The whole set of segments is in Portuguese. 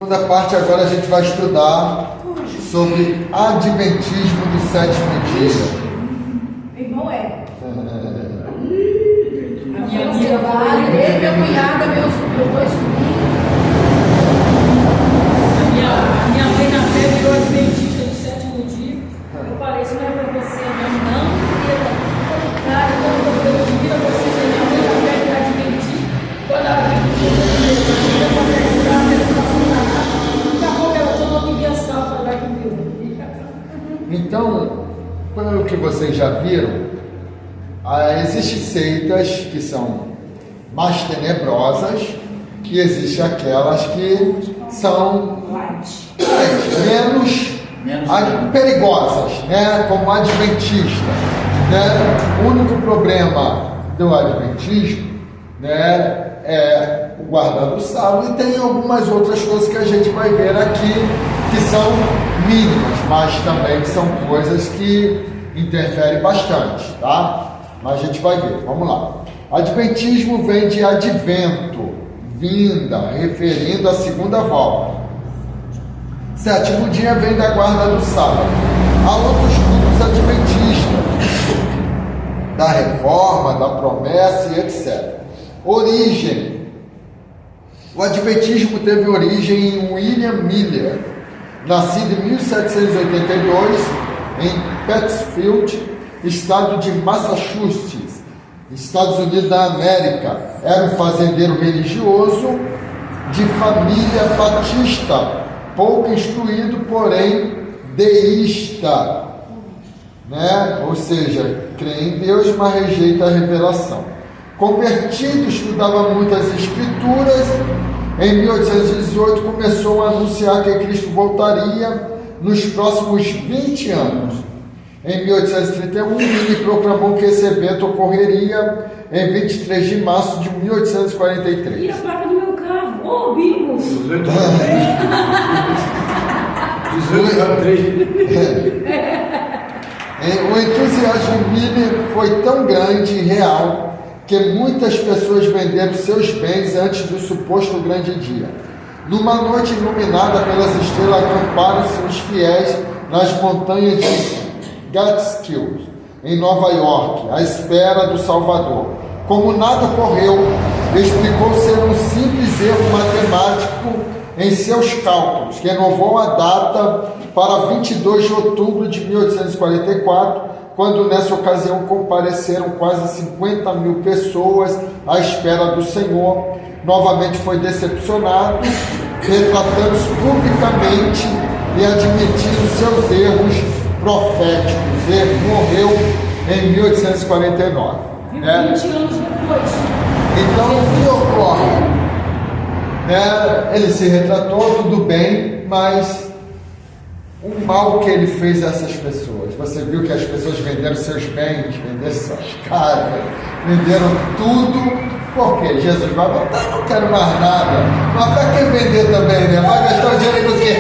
Segunda parte, agora a gente vai estudar sobre Adventismo do sétimo dia. Irmão é. A minha amiga vai, minha cunhada, meus dois sobrinhos. a minha mãe na fé virou adventista do sétimo dia. Eu falei, isso não é para você, não, cara, quando eu divido a vocês, a minha mãe na fé virou adventista. Quando ela não consegue curar, ela não funciona nada. Daqui a pouco ela tomou que via salva, ela vai comigo. Então, pelo que vocês já viram, existem seitas que são mais tenebrosas e existem aquelas que são menos perigosas, né? Como adventista, né? O único problema do adventismo, né, é o guardar do sábado, e tem algumas outras coisas que a gente vai ver aqui que são mínimas, mas também que são coisas que interferem bastante, tá? Mas a gente vai ver, vamos lá. Adventismo vem de advento, vinda, referindo à segunda volta. Sétimo dia vem da guarda do sábado. Há outros grupos adventistas, da reforma, da promessa e etc. Origem. O adventismo teve origem em William Miller, nascido em 1782 em Pittsfield, estado de Massachusetts, Estados Unidos da América. Era um fazendeiro religioso de família batista, pouco instruído, porém deísta, né? Ou seja, crê em Deus, mas rejeita a revelação. Convertido, estudava muitas escrituras. Em 1818 começou a anunciar que Cristo voltaria nos próximos 20 anos. Em 1831, ele proclamou que esse evento ocorreria em 23 de março de 1843. E a placa do meu carro? Ô, Bigos! 18 anos, 3. O entusiasmo de Miller foi tão grande e real que muitas pessoas venderam seus bens antes do suposto grande dia. Numa noite iluminada pelas estrelas, acamparam-se os fiéis nas montanhas de Catskills, em Nova York, à espera do Salvador. Como nada ocorreu, explicou ser um simples erro matemático em seus cálculos, que renovou a data para 22 de outubro de 1844, quando nessa ocasião compareceram quase 50 mil pessoas à espera do Senhor. Novamente foi decepcionado, retratando-se publicamente e admitindo seus erros proféticos. Ele morreu em 1849. 20 anos depois. Então, o que ocorre? Ele se retratou, tudo bem, mas o mal que ele fez a essas pessoas. Você viu que as pessoas venderam seus bens, venderam suas casas, venderam tudo. Por quê? Jesus vai voltar, eu não quero mais nada. Mas para que vender também, né? Vai gastar o dinheiro do quê?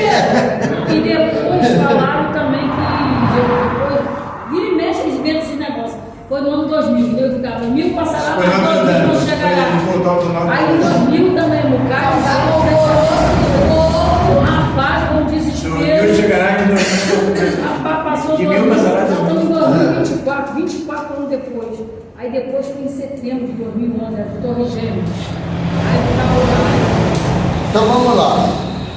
E depois falaram também que depois, vira e mexe, eles vendem esse negócio. Foi no ano 2000, eu ficava 1000 passará, Foi no ano 2000, não chegará. Aí em 2000 também, no carro, o rapaz, como desespero. Chegará em 2000. Passou De 1000 passará em 2024, 24 anos depois. Aí depois foi em setembro de 2011, a Torre Gêmeas. Aí estava lá. Então vamos lá.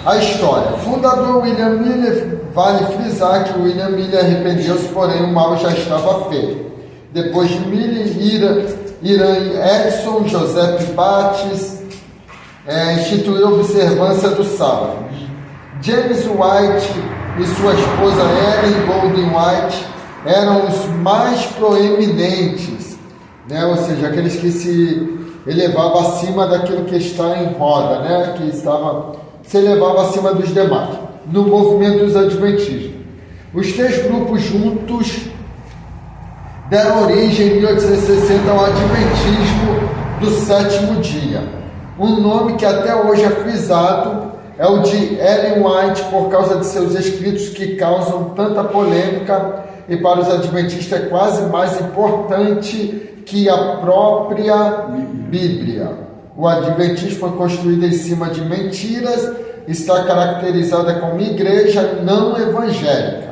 A história. Fundador William Miller, vale frisar que William Miller arrependeu-se, porém o mal já estava feito. Depois de Miller, Irã Edson, José Bates instituiu a observância do sábado. James White e sua esposa Ellen Golden White eram os mais proeminentes, né? Ou seja, aqueles que se elevavam acima daquilo que está em roda, né? Que se elevava acima dos demais, no movimento dos adventistas. Os três grupos juntos deram origem em 1860 ao adventismo do sétimo dia. Um nome que até hoje é frisado é o de Ellen White, por causa de seus escritos que causam tanta polêmica, e para os adventistas é quase mais importante que a própria Bíblia. O adventismo foi construído em cima de mentiras está caracterizada como igreja não evangélica.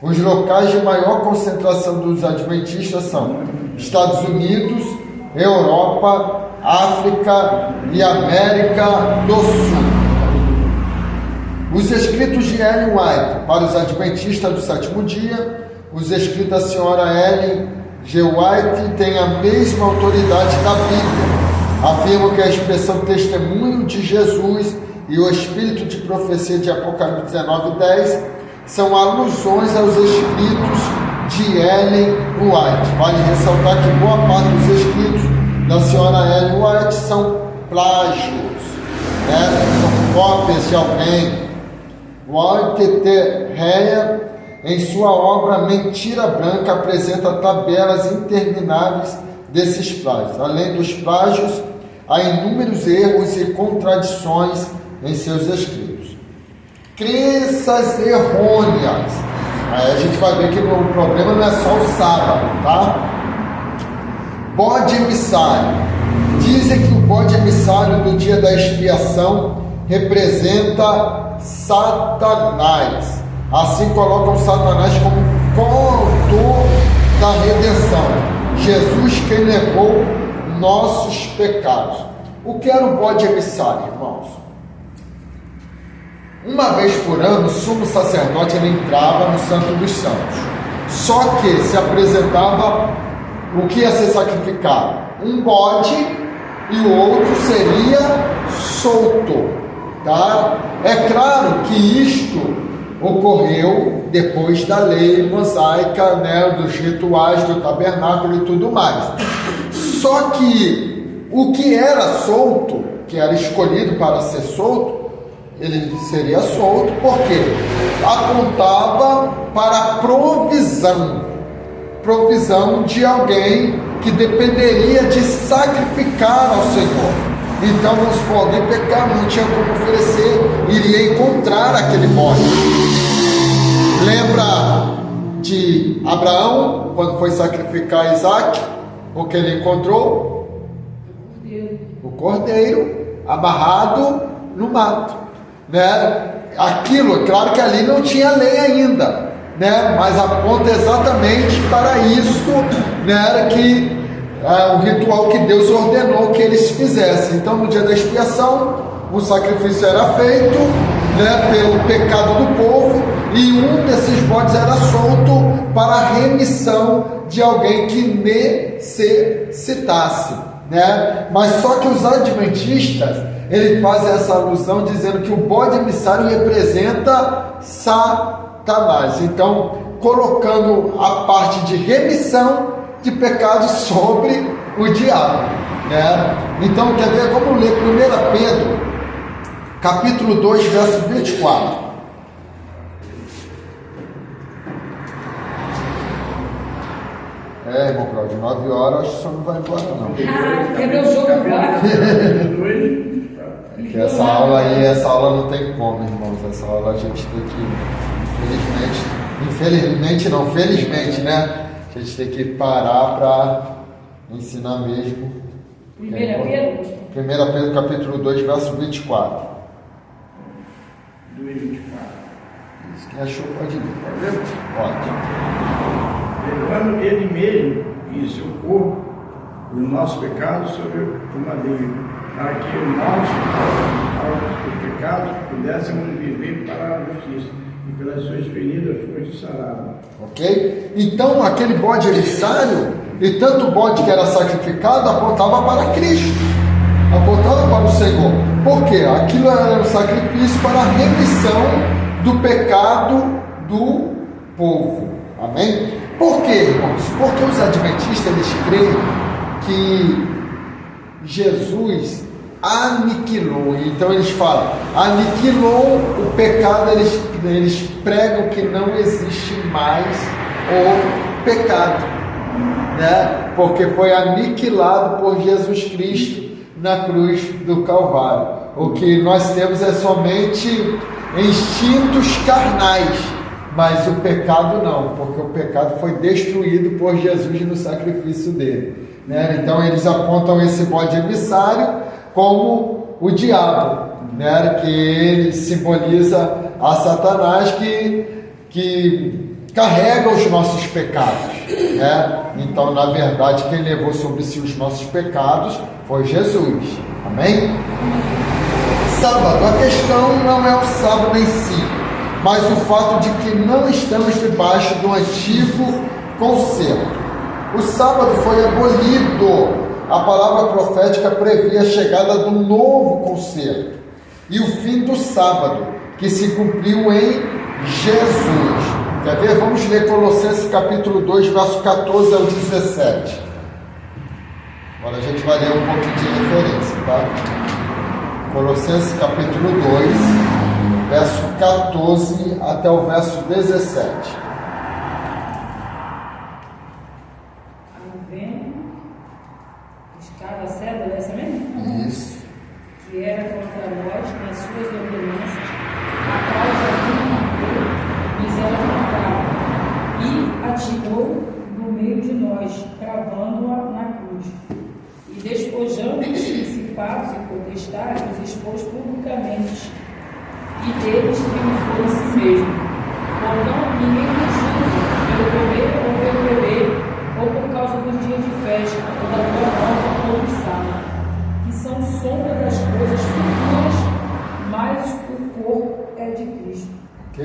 Os locais de maior concentração dos adventistas são Estados Unidos, Europa, África e América do Sul. Os escritos de Ellen White para os adventistas do sétimo dia, os escritos da senhora Ellen G. White têm a mesma autoridade da Bíblia. Afirmam que a expressão testemunho de Jesus e o espírito de profecia de Apocalipse 19:10 são alusões aos escritos de Ellen White. Vale ressaltar que boa parte dos escritos da senhora Ellen White são plágios, são cópias de alguém. Walter T. Heyer, em sua obra Mentira Branca, apresenta tabelas intermináveis desses plágios. Além dos plágios, há inúmeros erros e contradições em seus escritos. Crenças errôneas. Aí a gente vai ver que o problema não é só o sábado, tá? Bode emissário. Dizem que o bode emissário do dia da expiação representa Satanás. Assim colocam Satanás como coautor da redenção. Jesus quem levou nossos pecados. O que era o bode emissário, irmãos? Uma vez por ano, o sumo sacerdote ele entrava no Santo dos Santos. Só que se apresentava o que ia ser sacrificado? Um bode e o outro seria solto. Tá? É claro que isto ocorreu depois da lei mosaica, dos rituais do tabernáculo e tudo mais. Só que o que era solto, que era escolhido para ser solto, ele seria solto porque apontava para a provisão de alguém que dependeria de sacrificar ao Senhor. Então, vamos supor, alguém pecar, não tinha como oferecer, iria encontrar aquele bode. Lembra de Abraão, quando foi sacrificar Isaac? O que ele encontrou? O cordeiro amarrado no mato. Aquilo, é claro que ali não tinha lei ainda, mas aponta exatamente para isso, que o ritual que Deus ordenou que eles fizessem. Então, no dia da expiação, o sacrifício era feito pelo pecado do povo, e um desses bodes era solto para a remissão de alguém que necessitasse. Mas só que os adventistas, ele faz essa alusão dizendo que o bode emissário representa Satanás. Então, colocando a parte de remissão de pecados sobre o diabo. Então, quer ver? Vamos ler 1 Pedro, capítulo 2, verso 24. Irmão Cláudio, 9 horas, acho que só não vai embora, não. Quebrou o jogo agora. Que essa aula aí, essa aula não tem como, irmãos. Essa aula a gente tem que, felizmente, a gente tem que parar para ensinar mesmo. 1 Pedro? 1 Pedro, capítulo 2, verso 24. 2, 24. Isso, quem achou pode ler. Pode. Levando ele mesmo em seu corpo os nossos pecados sobre o madeiro, para que nós, aos pecados, pudéssemos viver para a justiça, e pelas suas feridas foste sarado. Ok? Então, aquele bode emissário, e tanto o bode que era sacrificado, apontava para Cristo, apontava para o Senhor. Por quê? Aquilo era um sacrifício para a remissão do pecado do povo. Amém? Por quê, irmãos? Porque os adventistas, eles creem que Jesus aniquilou. Então eles falam, aniquilou o pecado. Eles pregam que não existe mais o pecado, porque foi aniquilado por Jesus Cristo na cruz do Calvário. O que nós temos é somente instintos carnais, mas o pecado não, porque o pecado foi destruído por Jesus no sacrifício dele. Então eles apontam esse bode emissário como o diabo, né, que ele simboliza a Satanás que carrega os nossos pecados, né? Então, na verdade, quem levou sobre si os nossos pecados foi Jesus. Amém? Sábado, a questão não é o sábado em si, mas o fato de que não estamos debaixo do antigo concerto. O sábado foi abolido. A palavra profética previa a chegada do novo concerto e o fim do sábado, que se cumpriu em Jesus. Quer ver? Vamos ler Colossenses capítulo 2, verso 14 ao 17. Agora a gente vai ler um pouquinho de referência, tá? Colossenses capítulo 2, verso 14 até o verso 17. Cada cédula é essa mesmo? Isso. Que era contra nós nas suas ordenanças, a causa do nos era contrária, e atirou no meio de nós, cravando-a na cruz. E despojando os principados e potestades, os expôs publicamente, e deles triunfou em si mesmo. Portanto, ninguém me julga pelo comer ou pelo beber, ou por causa dos dias de festa, ou da tua nova ou do sábado, que são sombra das coisas futuras, mas o corpo é de Cristo. Ok?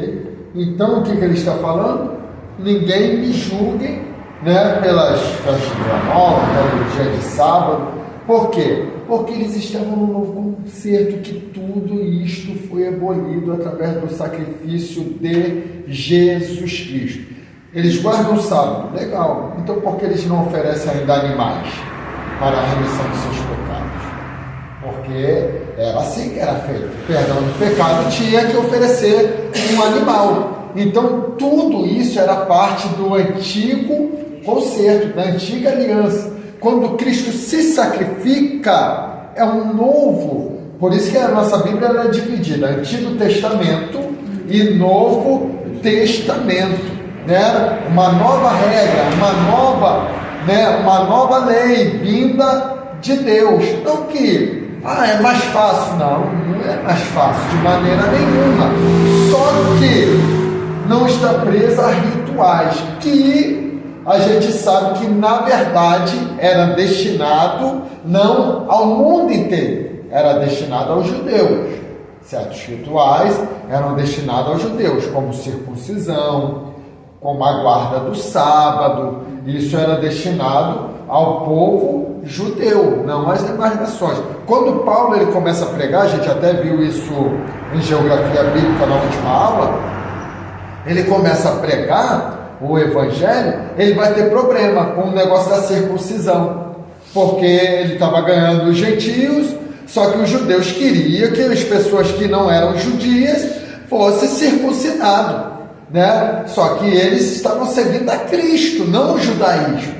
Então, o que ele está falando? Ninguém me julgue, né, pelas festas de Anual, pelo dia de sábado. Por quê? Porque eles estavam no novo concerto, que tudo isto foi abolido através do sacrifício de Jesus Cristo. Eles guardam o sábado, legal. Então por que eles não oferecem ainda animais para a remissão dos seus pecados? Porque era assim que era feito. Perdão do pecado tinha que oferecer um animal. Então tudo isso era parte do antigo concerto, da antiga aliança. Quando Cristo se sacrifica, é um novo. Por isso que a nossa Bíblia era dividida, Antigo Testamento e Novo Testamento. Né? Uma nova regra, uma nova lei vinda de Deus. Não que é mais fácil, não é mais fácil de maneira nenhuma. Só que não está presa a rituais que a gente sabe que na verdade era destinado não ao mundo inteiro, era destinado aos judeus. Certos rituais eram destinados aos judeus, como circuncisão, como a guarda do sábado. Isso era destinado ao povo judeu, não às demais nações. Quando Paulo ele começa a pregar, a gente até viu isso em geografia bíblica na última aula, ele começa a pregar o evangelho, ele vai ter problema com o negócio da circuncisão, porque ele estava ganhando os gentios, só que os judeus queriam que as pessoas que não eram judias fossem circuncidados. Né? Só que eles estavam seguindo a Cristo, não o judaísmo,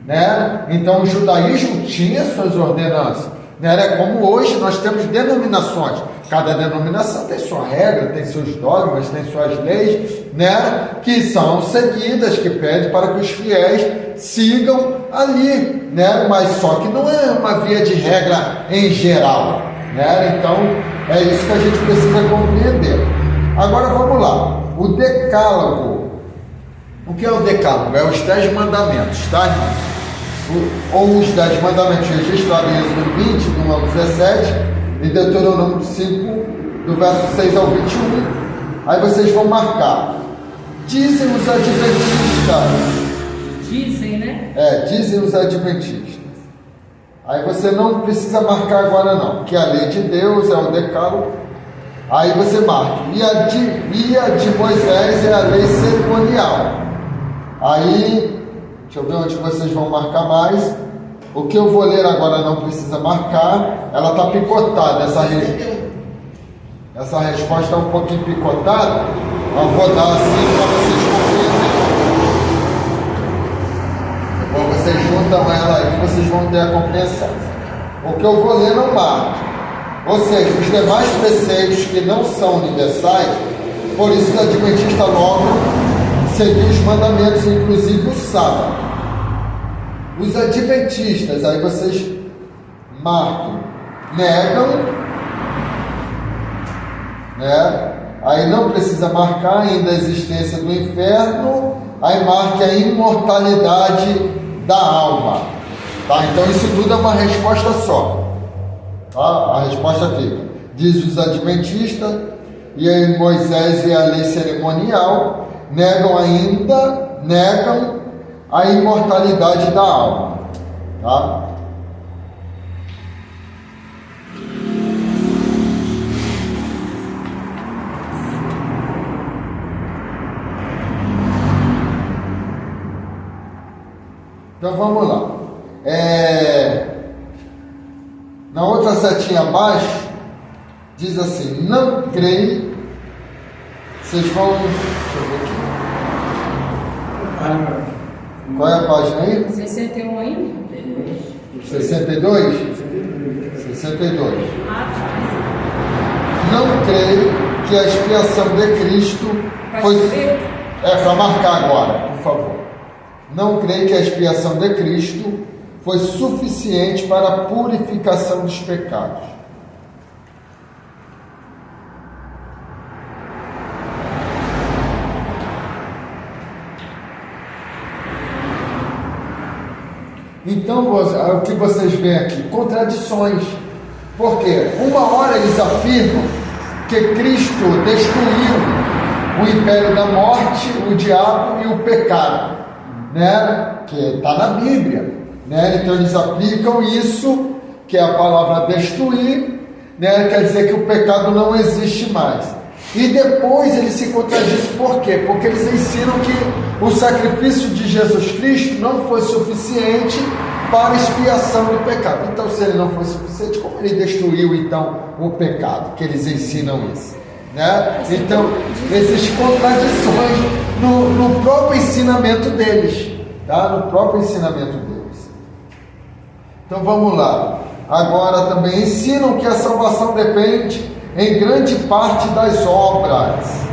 né? Então o judaísmo tinha suas ordenanças, né? Era como hoje nós temos denominações, cada denominação tem sua regra, tem seus dogmas, tem suas leis, né? Que são seguidas, que pedem para que os fiéis sigam ali, né? Mas só que não é uma via de regra em geral, né? Então é isso que a gente precisa compreender. Agora vamos lá. O decálogo. O que é o decálogo? É os 10 mandamentos, tá? Ou os 10 mandamentos registrados em Êxodo 20, do 1 ao 17, e Deuteronômio 5, do verso 6 ao 21. Aí vocês vão marcar. Dizem os adventistas. Dizem, né? Dizem os adventistas. Aí você não precisa marcar agora não, porque a lei de Deus é o decálogo. Aí você marca, e a de Moisés é a lei cerimonial. Aí, deixa eu ver onde vocês vão marcar mais. O que eu vou ler agora não precisa marcar, ela está picotada, essa resposta é um pouquinho picotada, eu vou dar assim para vocês compreenderem. Depois vocês juntam ela aí, vocês vão ter a compreensão. O que eu vou ler não marca. Ou seja, os demais preceitos que não são universais, por isso o adventista logo seguiu os mandamentos, inclusive o sábado. Os adventistas, aí vocês marquem, negam né? Aí não precisa marcar ainda a existência do inferno, aí marque a imortalidade da alma, tá? Então isso tudo é uma resposta só, tá? A resposta fica, diz os adventistas, e aí Moisés e a lei cerimonial negam a imortalidade da alma, tá? Então vamos lá. Na outra setinha abaixo, diz assim: não creio. Vocês vão. Deixa eu ver aqui. Qual é a página aí? 61 ainda? 62? 62. Não creio que a expiação de Cristo foi. É para marcar agora, por favor. Não creio que a expiação de Cristo foi suficiente para a purificação dos pecados. Então, o que vocês veem aqui? Contradições. Porque uma hora eles afirmam que Cristo destruiu o império da morte, o diabo e o pecado, né? Que está na Bíblia, né? Então eles aplicam isso, que é a palavra destruir, né? Quer dizer que o pecado não existe mais. E depois eles se contradizem, por quê? Porque eles ensinam que o sacrifício de Jesus Cristo não foi suficiente para a expiação do pecado. Então, se ele não foi suficiente, como ele destruiu então o pecado? Que eles ensinam isso, né? Então, existem contradições no próprio ensinamento deles, tá? No próprio ensinamento deles. Então, vamos lá. Agora também ensinam que a salvação depende em grande parte das obras.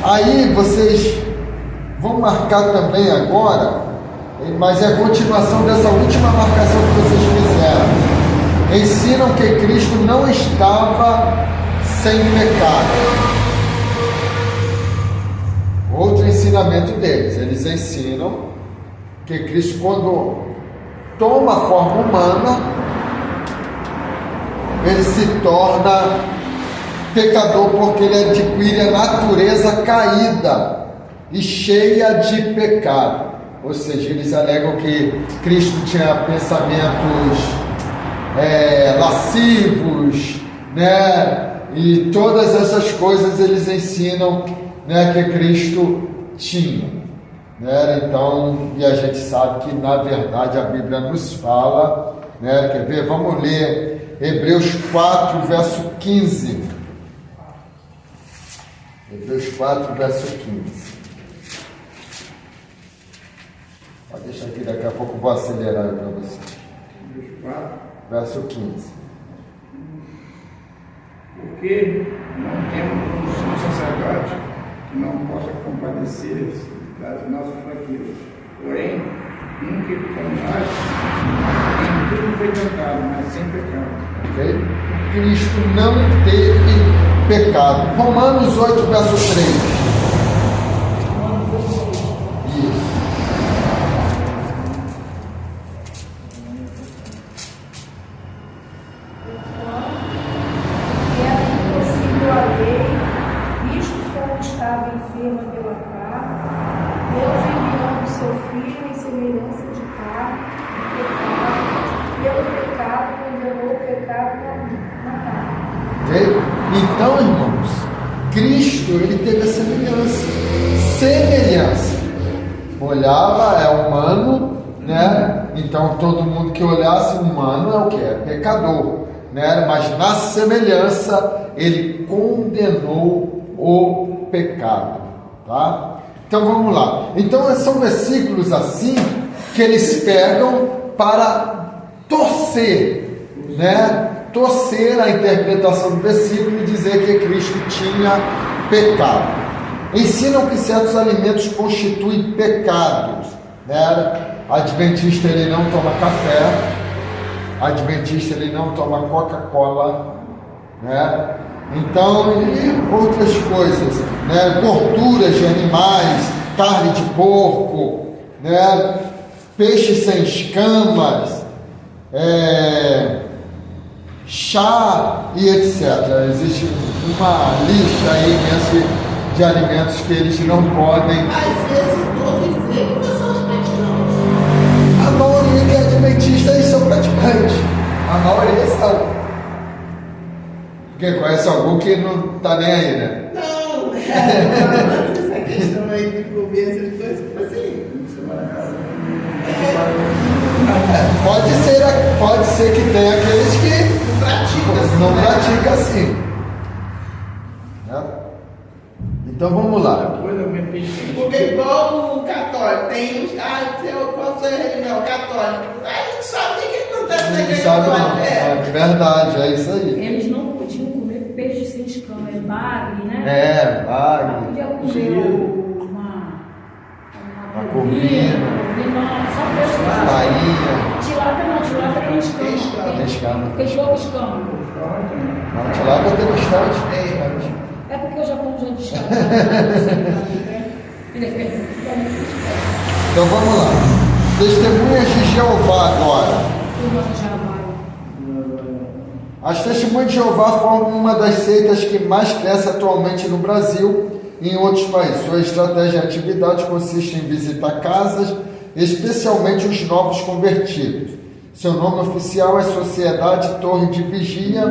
Aí vocês vão marcar também agora, mas é a continuação dessa última marcação que vocês fizeram. Ensinam que Cristo não estava sem pecado. Outro ensinamento deles, eles ensinam que Cristo, quando toma a forma humana, ele se torna pecador porque ele adquire a natureza caída e cheia de pecado. Ou seja, eles alegam que Cristo tinha pensamentos lascivos, né? E todas essas coisas eles ensinam, né, que Cristo tinha, né? Então, e a gente sabe que na verdade a Bíblia nos fala, né? Quer ver? Vamos ler Hebreus 4, verso 15. Hebreus 4, verso 15. Pode deixar aqui, daqui a pouco eu vou acelerar aí para você. Hebreus 4. Verso 15. Porque não temos um sumo sacerdote que não possa compadecer-se das nossas fraquezas. Porém, um que como nós, em tudo foi tentado, mas sem pecado. Okay? Cristo não teve pecado. Romanos 8, verso 3. Isso. Era impossível a lei, visto como estava enferma pela carne, Deus enviando seu Filho em semelhança de carne, pelo pecado, condenou o pecado na carne. Okay? Então, irmãos, Cristo, ele teve a semelhança. Olhava, é humano, né? Então todo mundo que olhasse humano é o que? É pecador, né? Mas na semelhança ele condenou o pecado, tá? Então vamos lá. Então são versículos assim que eles pegam para torcer, né? Torcer a interpretação do versículo e dizer que Cristo tinha pecado. Ensinam que certos alimentos constituem pecados, né? Adventista ele não toma café, Adventista ele não toma Coca-Cola, né? Então, e outras coisas, né? Gorduras de animais, carne de porco, né? Peixe sem escamas, chá e etc. Existe uma lista aí imensa de alimentos que eles não podem. Às vezes todos eles são os praticantes. A maioria que é adventista, eles são praticantes. A maioria são. Porque conhece algum que não tá nem aí, né? Não, essa questão aí de comer essas coisas, tipo assim. Pode ser que tenha aqueles que não praticam assim. Né? Então vamos lá. Depois eu me pedi. Porque igual o católico, tem uns. Qual é a religião? Católico. A gente sabe o que acontece na igreja Sabe, católica. é verdade, é isso aí. Eles não podiam comer peixe sem escama, bagre, né? Não Bagre, podia comer uma corvina, só peixe lá. tainha. Tilápia não, tilápia tem escama. Tem escama. Cachorro escama. Não, tilápia tem bastante. É porque o Japão já descama. Então vamos lá. Testemunhas de Jeová agora. As Testemunhas de Jeová formam uma das seitas que mais cresce atualmente no Brasil e em outros países. Sua estratégia de atividade consiste em visitar casas, especialmente os novos convertidos. Seu nome oficial é Sociedade Torre de Vigia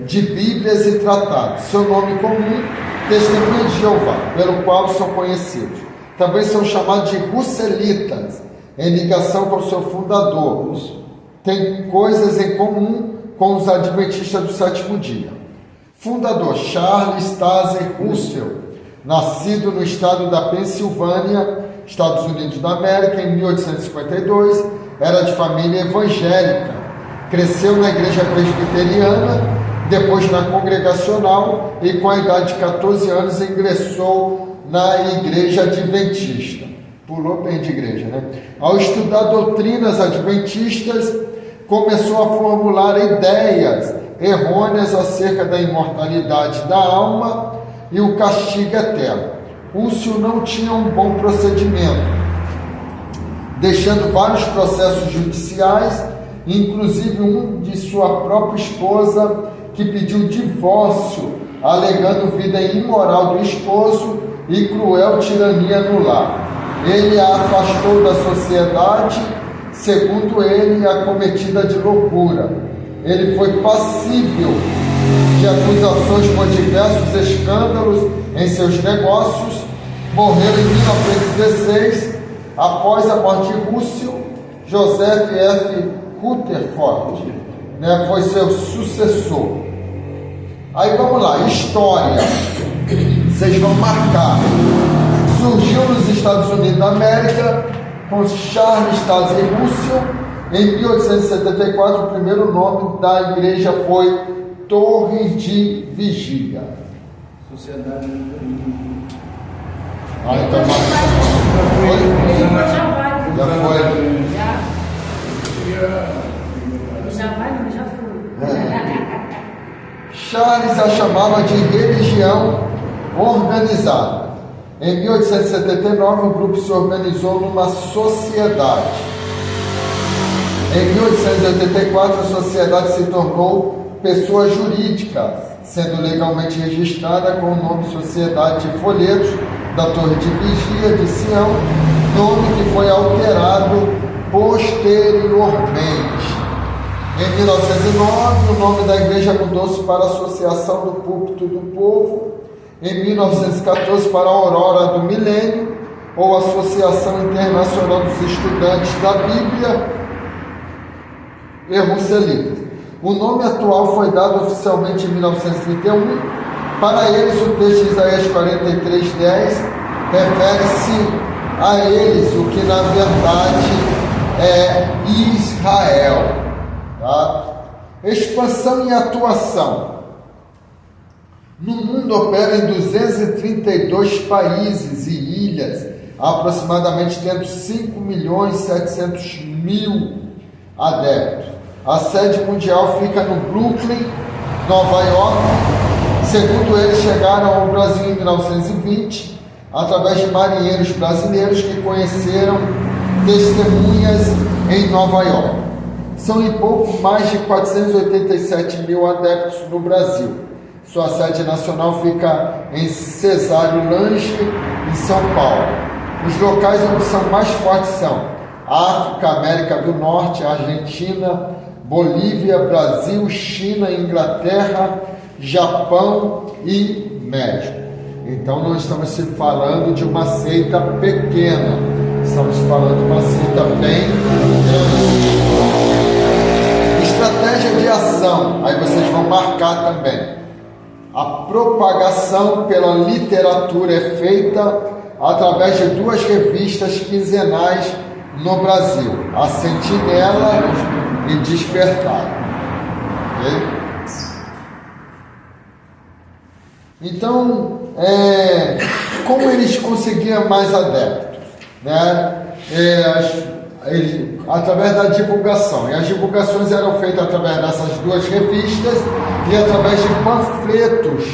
de Bíblias e Tratados. Seu nome comum, Testemunhas de Jeová, pelo qual são conhecidos. Também são chamados de Russelitas, em ligação com seu fundador. Tem coisas em comum com os adventistas do sétimo dia. Fundador Charles Taze Russell, nascido no estado da Pensilvânia, Estados Unidos da América, em 1852, era de família evangélica. Cresceu na igreja presbiteriana, depois na congregacional e com a idade de 14 anos ingressou na igreja adventista. Pulou bem de igreja, né? Ao estudar doutrinas adventistas, começou a formular ideias errôneas acerca da imortalidade da alma e o castigo eterno. Russell não tinha um bom procedimento, deixando vários processos judiciais, inclusive um de sua própria esposa, que pediu divórcio, alegando vida imoral do esposo e cruel tirania no lar. Ele a afastou da sociedade, segundo ele, acometida de loucura. Ele foi passível de acusações por diversos escândalos em seus negócios. Morreu em 1916, após a morte de Russell. Joseph F. Rutherford, foi seu sucessor. Aí vamos lá, história. Vocês vão marcar. Surgiu nos Estados Unidos da América com Charles Taze Russell. Em 1874, o primeiro nome da igreja foi Torre de Vigia. Sociedade. Então, já foi. Já foi. Charles a chamava de religião organizada. Em 1879, o grupo se organizou numa sociedade. Em 1884, a sociedade se tornou pessoa jurídica, sendo legalmente registrada com o nome Sociedade de Folhetos da Torre de Vigia de Sião, nome que foi alterado posteriormente. Em 1909, o nome da igreja mudou-se para Associação do Púlpito do Povo. Em 1914, para a Aurora do Milênio, ou Associação Internacional dos Estudantes da Bíblia e Russelitas. O nome atual foi dado oficialmente em 1931. Para eles, o texto de Isaías 43:10 refere-se a eles, o que na verdade é Israel. Tá? Expansão e atuação. No mundo opera em 232 países e ilhas, aproximadamente tendo 5.700.000 adeptos. A sede mundial fica no Brooklyn, Nova York. Segundo eles, chegaram ao Brasil em 1920 através de marinheiros brasileiros que conheceram testemunhas em Nova York. São em pouco mais de 487 mil adeptos no Brasil. Sua sede nacional fica em Cesário Lange, em São Paulo. Os locais onde são mais fortes são África, América do Norte, Argentina, Bolívia, Brasil, China, Inglaterra, Japão e México. Então não estamos se falando de uma seita pequena, estamos falando de uma seita bem grande. Estratégia de ação, aí vocês vão marcar também. A propagação pela literatura é feita através de 2 revistas quinzenais no Brasil, A Sentinela e Despertar. Okay? Então, como eles conseguiam mais adeptos? Né? Através da divulgação. E as divulgações eram feitas através dessas 2 revistas e através de panfletos,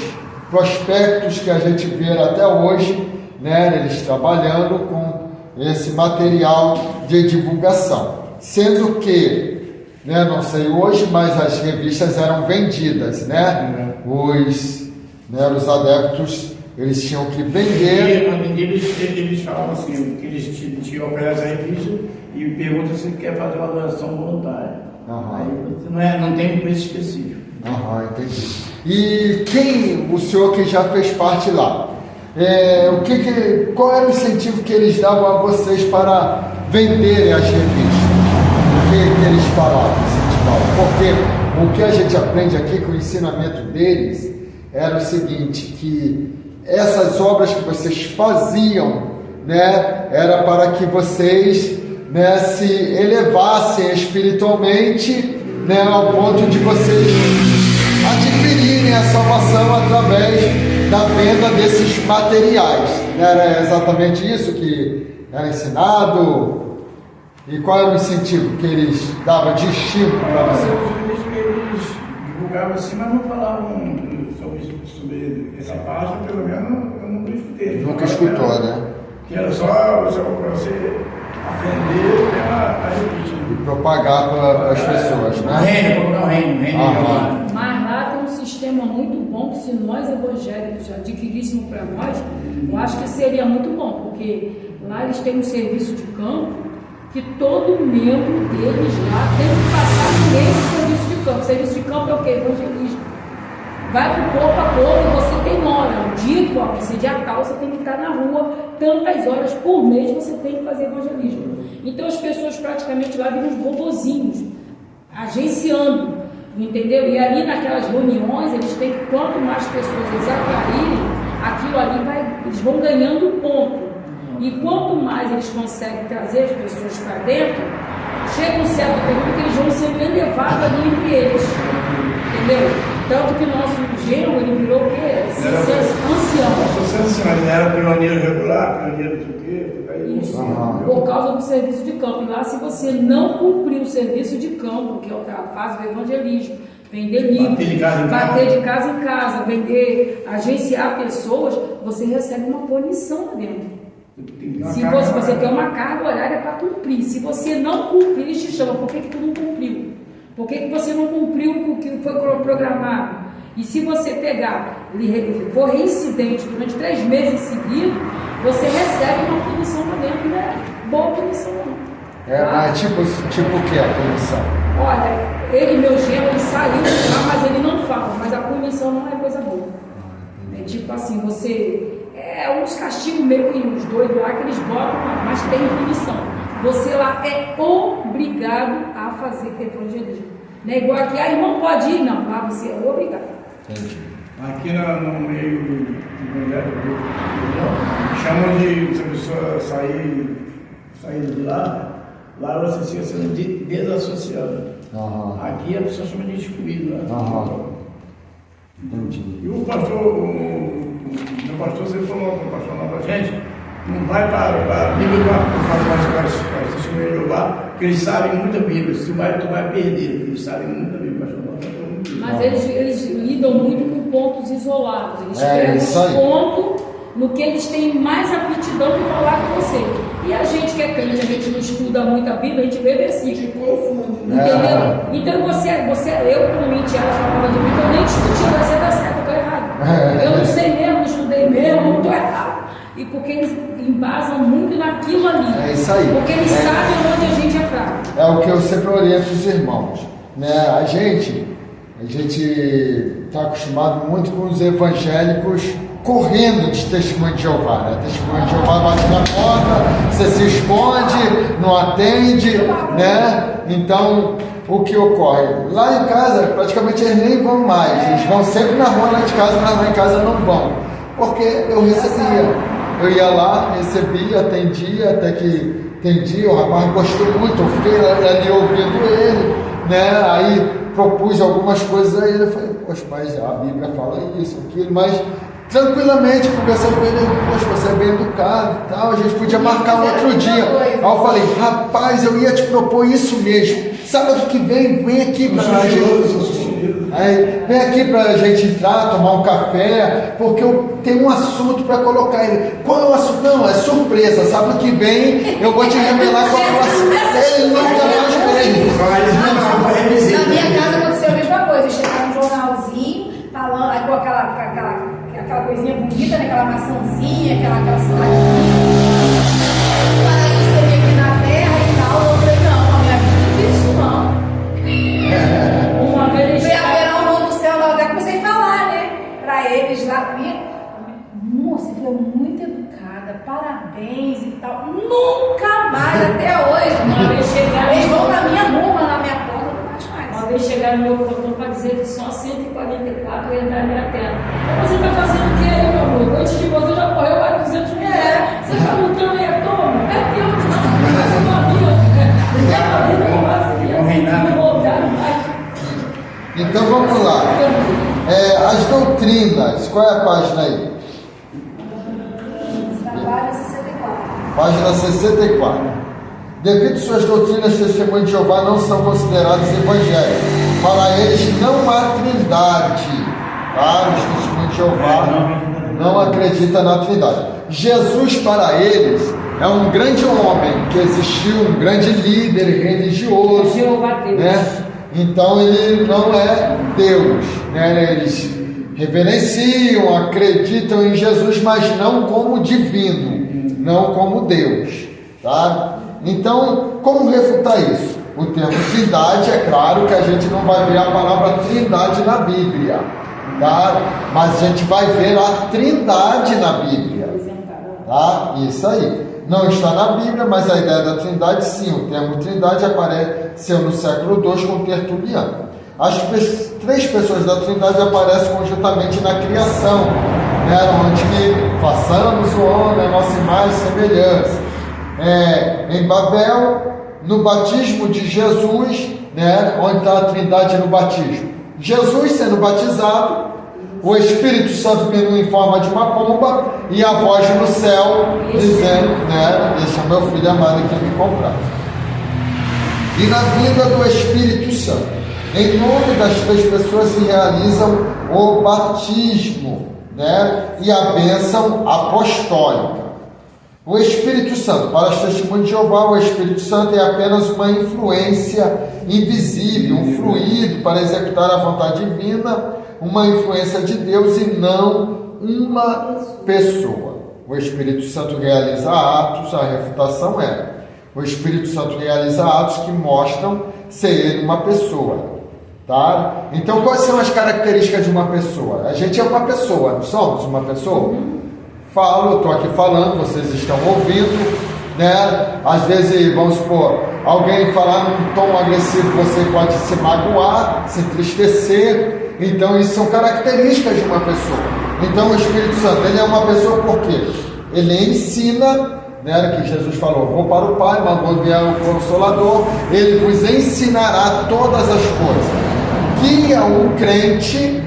prospectos que a gente vê até hoje, né? Eles trabalhando com esse material de divulgação. Sendo que, né, não sei hoje, mas as revistas eram vendidas, né? Os adeptos, eles tinham que vender. Eles falavam assim, que eles tinham oferece a revista e perguntam se quer fazer uma doação voluntária. Aí não tem um preço específico. Entendi. E o senhor que já fez parte lá, qual era o incentivo que eles davam a vocês para venderem as revistas? O que eles falavam, incentivavam? Porque o que a gente aprende aqui com o ensinamento deles era o seguinte, que essas obras que vocês faziam, né, era para que vocês, né, se elevassem espiritualmente, né, ao ponto de vocês adquirirem a salvação através da venda desses materiais. Era exatamente isso que era ensinado? E qual era o incentivo que eles davam de estímulo para vocês? Eles divulgavam assim, mas não falavam sobre essa parte, pelo menos eu nunca escutei. Nunca escutou, né? Que era só para você aprender a revista. E propagar para as pessoas, né? Reino. Mas lá tem um sistema muito bom que, se nós evangélicos adquiríssemos para nós, eu acho que seria muito bom, porque lá eles têm um serviço de campo que todo membro deles lá tem que passar por esse serviço de campo. Serviço de campo é o quê? Evangelismo. Vai para o corpo a corpo, você tem hora. Um dia que você dia tal, você tem que estar na rua, tantas horas por mês você tem que fazer evangelismo. Então as pessoas praticamente lá viram uns bobozinhos, agenciando, entendeu? E ali naquelas reuniões, eles têm que, quanto mais pessoas eles atraírem, aquilo ali eles vão ganhando ponto. E quanto mais eles conseguem trazer as pessoas para dentro, chega um certo período que eles vão sendo elevados ali entre eles. Entendeu? Tanto que o nosso genro, ele virou o quê? Ancião. Ele era pioneiro regular, pioneiro do quê? Isso. Por causa do serviço de campo. E lá, se você não cumprir o serviço de campo, que é a fase do evangelismo, vender livros, bater de casa em casa, vender, agenciar pessoas, você recebe uma punição lá dentro. Se você tem uma carga horária para cumprir, se você não cumprir, eles te chamam. Por que tu não cumpriu? Por que você não cumpriu o que foi programado? E se você for reincidente durante 3 meses seguidos, você recebe uma punição lá dentro, né? Boa punição. Mas tipo o que é a punição? Olha, meu genro, ele saiu de lá, mas ele não fala. Mas a punição não é coisa boa. É tipo assim, uns castigos meio que os doidos lá que eles botam lá, mas tem punição. Você lá é obrigado a fazer evangelismo. Não é igual aqui, irmão pode ir? Não, lá você é obrigado. Entendi. Aqui no meio do evangélico, chamam de, se a pessoa sair de lá você fica sendo desassociado. Aqui a pessoa chama de excluído. Entendi. E o pastor sempre falou para o pastor lá para a gente, não vai para a Bíblia para se chama Jeová, porque eles sabem muita Bíblia. Se tu vai perder, eles sabem muita Bíblia. Mas eles lidam muito com pontos isolados. Eles isso pegam aí. ponto no que eles têm mais aptidão para falar com você. E a gente que é crente, a gente não estuda muito a Bíblia, a gente vê versículo profundo, entendeu? Então eu como Tiago falava de mim, eu nem discutia, você está certo, eu estou errado. Eu não sei mesmo, não estudei mesmo, não estou errado. E porque eles embasam muito naquilo ali. É isso aí. Porque eles sabem onde a gente é fraco. É o que eu sempre oriento os irmãos, né? A gente está acostumado muito com os evangélicos correndo de testemunho de Jeová, né? Testemunho de Jeová bate na porta, você se esconde, não atende, né? Então, o que ocorre? Lá em casa, praticamente eles nem vão mais, eles vão sempre na rua lá de casa, mas lá em casa não vão, porque eu recebia, eu ia lá, recebia, atendia, até que entendi, o rapaz gostou muito, eu fiquei ali ouvindo ele, né? Aí propus algumas coisas a ele, eu falei, poxa, mas a Bíblia fala isso, aquilo, mas tranquilamente, conversando com ele, poxa, você é bem educado e tal, a gente podia marcar um outro dia. Aí eu falei, rapaz, eu ia te propor isso mesmo, sábado que vem aqui pra gente. Aí, vem aqui pra gente entrar, tomar um café, porque eu tenho um assunto para colocar ele. Qual é o assunto? Não, é surpresa, sábado que vem eu vou te revelar qual é o assunto. Ele nunca mais veio. Na minha casa aconteceu a mesma coisa, chegar um jornalzinho, falando aí com aquela coisinha bonita, né? Aquela maçãzinha, aquela saladinha. Para que você vem aqui na terra e tal. Eu falei, não, a minha vida não tem isso não. Uma vez Fui haverá o nome do céu, eu até comecei a falar, né? Para eles lá comigo. Moça, você foi muito educada, parabéns e tal. Nunca mais, até hoje. Uma vez chegaram, Eles vão na minha rua, na minha porta, não mais mais. uma vez chegaram no meu portão para dizer que só 144 ia dar minha terra. Você está fazendo o que aí, meu amor? Antes de você já morreu mais 200 mil. Você está lutando aí à toa? É Deus, não. Mas uma vida não vai se voltar mais. Então vamos lá. As doutrinas, qual é a página aí? Página 64. Página 64. Devido suas doutrinas, testemunhos de Jeová não são considerados evangélicos. Para eles não há trindade. Tá? Os testemunhos de Jeová não acreditam na trindade. Jesus, para eles, é um grande homem que existiu, um grande líder religioso. Jeová Deus. Né? Então ele não é Deus. Né? Eles reverenciam, acreditam em Jesus, mas não como divino, não como Deus. Tá? Então, como refutar isso? O termo trindade, é claro que a gente não vai ver a palavra trindade na Bíblia, tá? Mas a gente vai ver a trindade na Bíblia, tá? Isso aí. Não está na Bíblia, mas a ideia da trindade, sim. O termo trindade apareceu no século II com Tertuliano. As três pessoas da trindade aparecem conjuntamente na criação, né? Onde que façamos o homem a nossa imagem e semelhança. Em Babel, no batismo de Jesus, né, onde está a trindade no batismo? Jesus sendo batizado, o Espírito Santo vindo em forma de uma pomba e a voz no céu dizendo, né, este é meu filho amado que me comprar. E na vinda do Espírito Santo, em nome das três pessoas se realizam o batismo, né, e a bênção apostólica. O Espírito Santo, para os testemunhos de Jeová, o Espírito Santo é apenas uma influência invisível, um fluido para executar a vontade divina, uma influência de Deus e não uma pessoa. O Espírito Santo realiza atos, a refutação é: o Espírito Santo realiza atos que mostram ser ele uma pessoa. Tá? Então, quais são as características de uma pessoa? A gente é uma pessoa, não somos uma pessoa? Falo, eu estou aqui falando, vocês estão ouvindo, né? Às vezes, vamos supor, alguém falar num tom agressivo, você pode se magoar, se entristecer. Então, isso são características de uma pessoa. Então, o Espírito Santo, ele é uma pessoa por quê? Ele ensina, né? Que Jesus falou, vou para o Pai, mas quando vier o Consolador, ele vos ensinará todas as coisas. Guia o crente,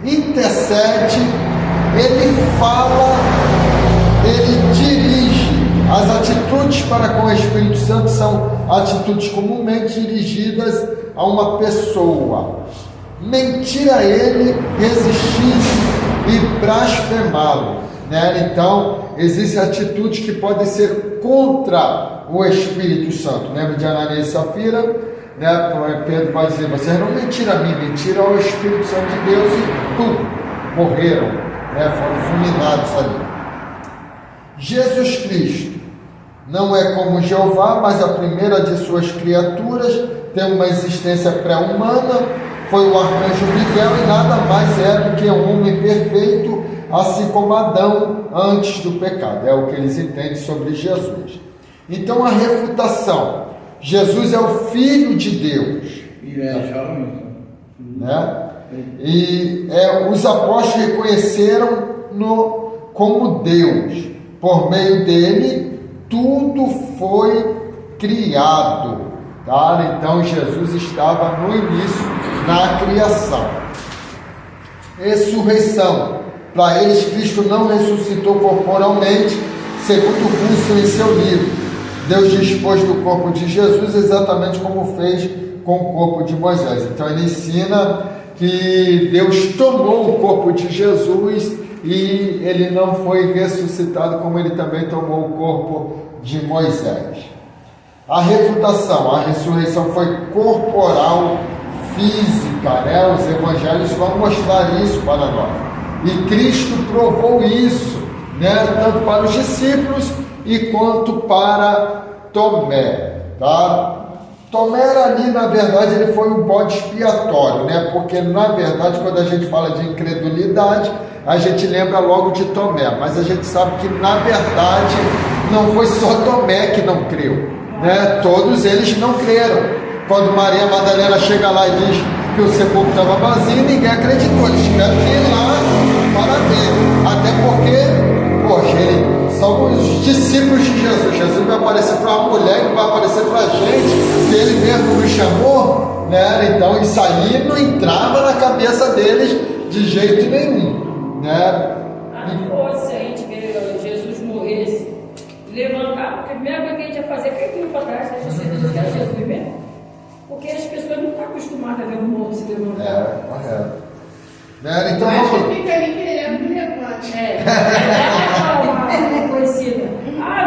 intercede, ele fala, ele dirige. As atitudes para com o Espírito Santo são atitudes comumente dirigidas a uma pessoa. mentir a ele, resistir e blasfemá-lo, né? Então, existem atitudes que podem ser contra o Espírito Santo. Lembra de Ananias e Safira? Né? Pedro vai dizer: vocês não mentiram a mim, mentiram ao Espírito Santo de Deus, e morreram, né? Foram fulminados ali. Jesus Cristo não é como Jeová, mas a primeira de suas criaturas, tem uma existência pré-humana, foi o arcanjo Miguel e nada mais é do que um homem perfeito, assim como Adão antes do pecado. É o que eles entendem sobre Jesus. Então, a refutação: Jesus é o Filho de Deus. Né? E os apóstolos reconheceram como Deus. Por meio dele, tudo foi criado. Tá? Então, Jesus estava no início, na criação. Ressurreição: para eles, Cristo não ressuscitou corporalmente, segundo curso em seu livro. Deus dispôs do corpo de Jesus exatamente como fez com o corpo de Moisés. Então, ele ensina que Deus tomou o corpo de Jesus e ele não foi ressuscitado, como ele também tomou o corpo de Moisés. A refutação: a ressurreição foi corporal, física, né? Os evangelhos vão mostrar isso para nós. E Cristo provou isso, né? Tanto para os discípulos e quanto para Tomé. Tá? Tomé era ali, na verdade, ele foi um bode expiatório, né? Porque, na verdade, quando a gente fala de incredulidade, a gente lembra logo de Tomé, mas a gente sabe que, na verdade, não foi só Tomé que não creu, né? Todos eles não creram. Quando Maria Madalena chega lá e diz que o sepulcro estava vazio, ninguém acreditou. Eles tiveram que ir lá para ver. Até porque, poxa, são os discípulos de Jesus. Jesus vai aparecer para uma mulher, que vai aparecer para a gente, que ele mesmo nos chamou, né? Então isso aí não entrava na cabeça deles de jeito nenhum, né? Se a gente ver Jesus morresse, levantar, porque a primeira coisa que a gente ia fazer é cair para trás, a gente certeza que era Jesus mesmo. Porque as pessoas não estão acostumadas a ver um morto se levantar. Correto. Né? Então, mas você fica ali querendo me levantar. Uma conhecida.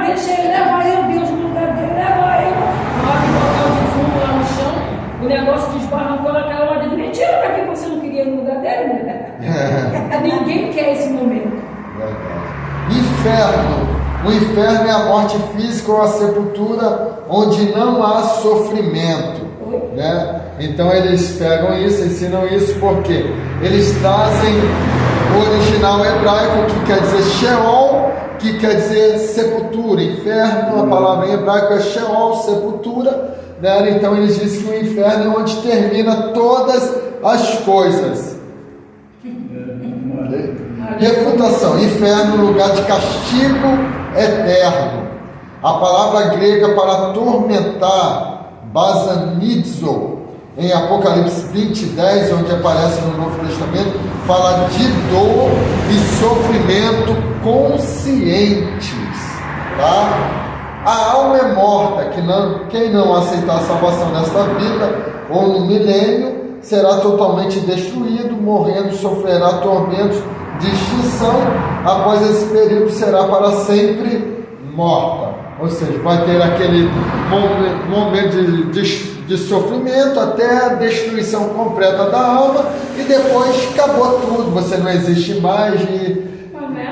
Deixa ele, leva ele, Deus no lugar dele, leva ele. Na hora de botar o defunto lá no chão, o negócio desbarrancou naquela hora de mentira, para que você não queria no lugar dele, né? Ninguém quer esse momento. Inferno. O inferno é a morte física ou a sepultura onde não há sofrimento, né? Então eles pegam isso, ensinam isso, porque eles trazem o original hebraico, que quer dizer Sheol, que quer dizer sepultura. Inferno, a palavra em hebraico é Sheol, sepultura, né? Então eles dizem que o inferno é onde termina todas as coisas. Refutação: inferno, lugar de castigo eterno. A palavra grega para atormentar, basanizo, em Apocalipse 20:10, onde aparece no Novo Testamento, fala de dor e sofrimento conscientes. Tá? A alma é morta, quem não aceitar a salvação nesta vida ou no milênio será totalmente destruído, morrendo, sofrerá tormentos de extinção. Após esse período será para sempre morta. Ou seja, vai ter aquele momento de sofrimento até a destruição completa da alma, e depois acabou tudo, você não existe mais e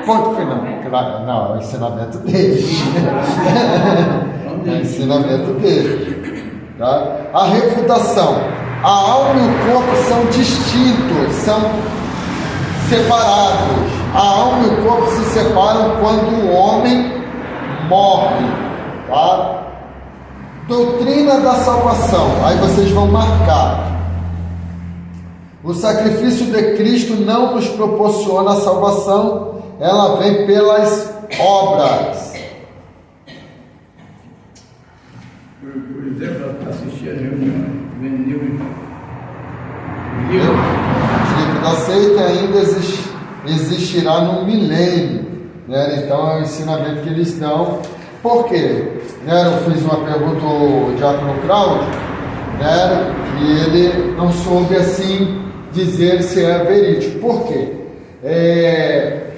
ponto final. Claro, não, é o ensinamento deles. É o ensinamento deles. Tá? A refutação: a alma e o corpo são distintos, são separados. A alma e o corpo se separam quando o homem morre. Tá? Doutrina da salvação. Aí vocês vão marcar: o sacrifício de Cristo não nos proporciona a salvação, ela vem pelas obras. Por exemplo, assistir a reunião, vendeu O da seita ainda existirá no milênio, né? Então é o ensinamento que eles dão. Por quê? Né? Eu fiz uma pergunta ao diácono Cláudio, né? E ele não soube assim dizer se é verídico. Por quê?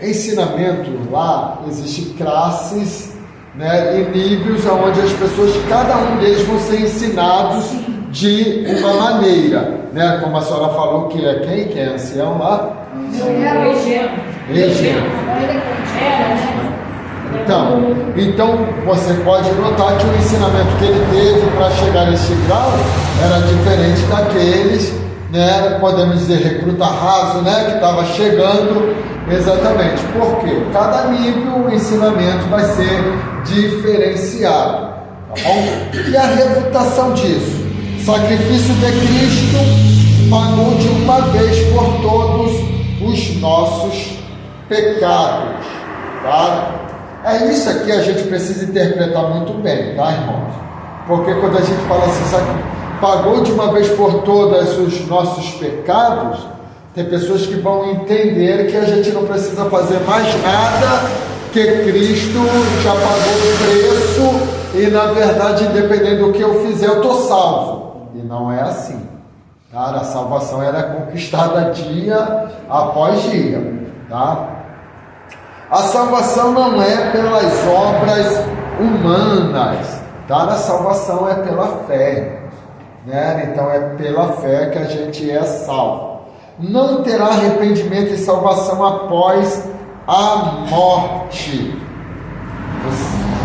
Ensinamento lá, existe classes, né, e níveis onde as pessoas, cada um deles vão ser ensinados de uma maneira, né? Como a senhora falou, que é quem? Que é ancião lá? Egeno. Então você pode notar que o ensinamento que ele teve para chegar a esse grau era diferente daqueles, né? Podemos dizer recruta raso, né? Que estava chegando, exatamente. Porque cada nível o ensinamento vai ser diferenciado, tá bom? E a refutação disso? Sacrifício de Cristo pagou de uma vez por todos os nossos pecados, tá? É isso aqui a gente precisa interpretar muito bem, tá, irmãos? Porque quando a gente fala assim, pagou de uma vez por todas os nossos pecados, tem pessoas que vão entender que a gente não precisa fazer mais nada, que Cristo já pagou o preço e, na verdade, independente do que eu fizer, eu estou salvo. E não é assim. Cara, a salvação era conquistada dia após dia, tá? A salvação não é pelas obras humanas, tá? A salvação é pela fé, né? Então é pela fé que a gente é salvo. Não terá arrependimento e salvação após a morte.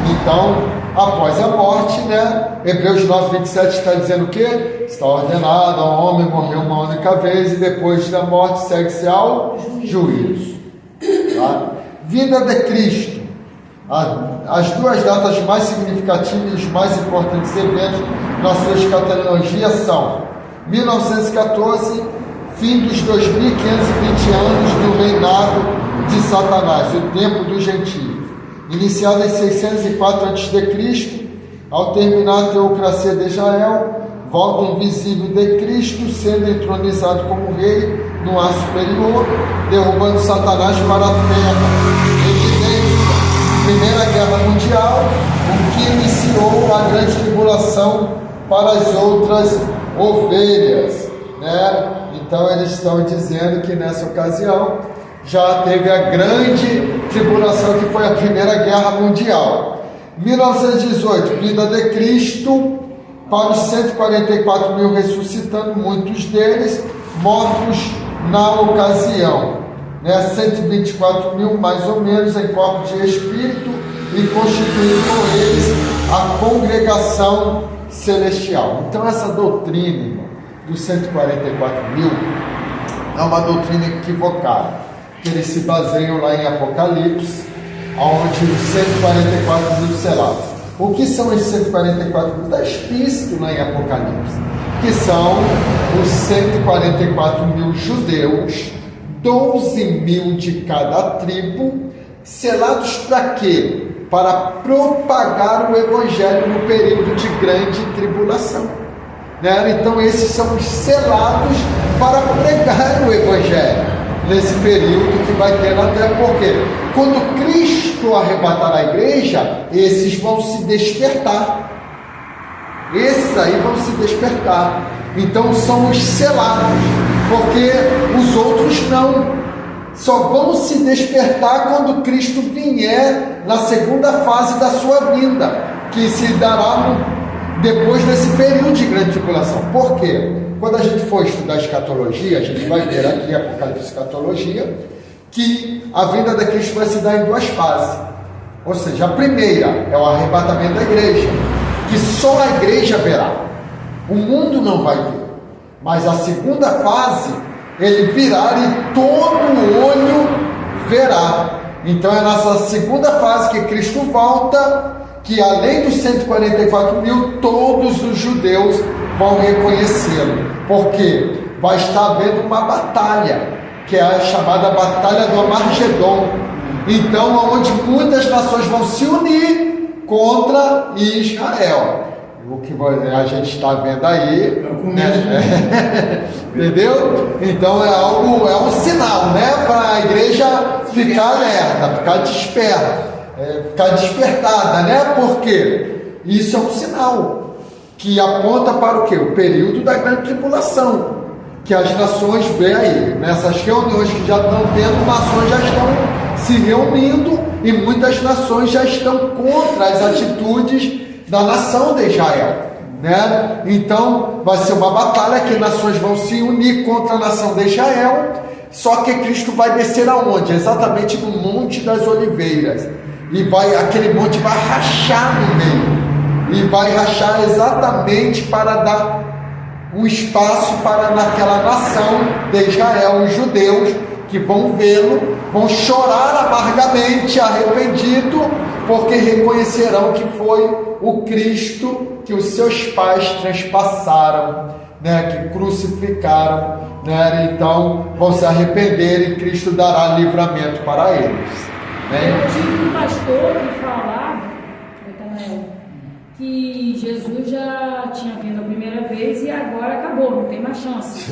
Então, após a morte, né? Hebreus 9, 27 está dizendo o quê? Está ordenado ao homem morrer uma única vez e depois da morte segue-se ao juízo. Tá? Vinda de Cristo. As duas datas mais significativas e os mais importantes eventos na sua escatologia são 1914, fim dos 2.520 anos do reinado de Satanás, o tempo dos gentios. Iniciado em 604 a.C., ao terminar a teocracia de Israel, volta invisível de Cristo, sendo entronizado como rei no ar superior, derrubando Satanás para a terra. Evidência: Primeira Guerra Mundial, o que iniciou a grande tribulação para as outras ovelhas, né? Então eles estão dizendo que nessa ocasião já teve a grande tribulação, que foi a Primeira Guerra Mundial. 1918, vinda de Cristo, para os 144 mil ressuscitando, muitos deles mortos na ocasião, né? 124 mil mais ou menos em corpo de espírito, e constituindo com eles a congregação celestial. Então essa doutrina, irmão, dos 144 mil é uma doutrina equivocada, que eles se baseiam lá em Apocalipse, onde os 144 mil selados. O que são esses 144 mil? Está explícito lá em Apocalipse, que são os 144 mil judeus, 12 mil de cada tribo, selados para quê? Para propagar o evangelho no período de grande tribulação, né? Então esses são os selados para pregar o evangelho nesse período que vai ter na terra. Porque quando Cristo arrebatar a igreja, esses vão se despertar. Esses aí vão se despertar. Então são os selados, porque os outros não. Só vão se despertar quando Cristo vier na segunda fase da sua vinda, que se dará depois desse período de grande tribulação. Por quê? Quando a gente for estudar escatologia, a gente vai ver aqui, Apocalipse Escatologia, que a vinda de Cristo vai se dar em duas fases. Ou seja, a primeira é o arrebatamento da igreja, que só a igreja verá. O mundo não vai ver. Mas a segunda fase, ele virá e todo olho verá. Então é nessa segunda fase que Cristo volta, que além dos 144 mil, todos os judeus vão reconhecê-lo, porque vai estar havendo uma batalha, que é a chamada Batalha do Armagedon. Então, onde muitas nações vão se unir contra Israel. O que a gente está vendo aí, né? Entendeu? Então é um sinal, né, para a igreja ficar alerta, ficar desperta, ficar despertada, né? Porque isso é um sinal que aponta para o quê? O período da grande tribulação. que as nações veem aí. Nessas reuniões que já estão tendo, nações já estão se reunindo e muitas nações já estão contra as atitudes da nação de Israel, né? Então vai ser uma batalha que nações vão se unir contra a nação de Israel, só que Cristo vai descer aonde? Exatamente no Monte das Oliveiras, e aquele monte vai rachar no meio, e vai rachar exatamente para dar um espaço para naquela nação de Israel, os judeus que vão vê-lo, vão chorar amargamente, arrependido, porque reconhecerão que foi o Cristo que os seus pais transpassaram, né, que crucificaram, né? Então vão se arrepender e Cristo dará livramento para eles, né? Eu tive um pastor que falava que Jesus já tinha vindo a primeira vez e agora acabou, não tem mais chance.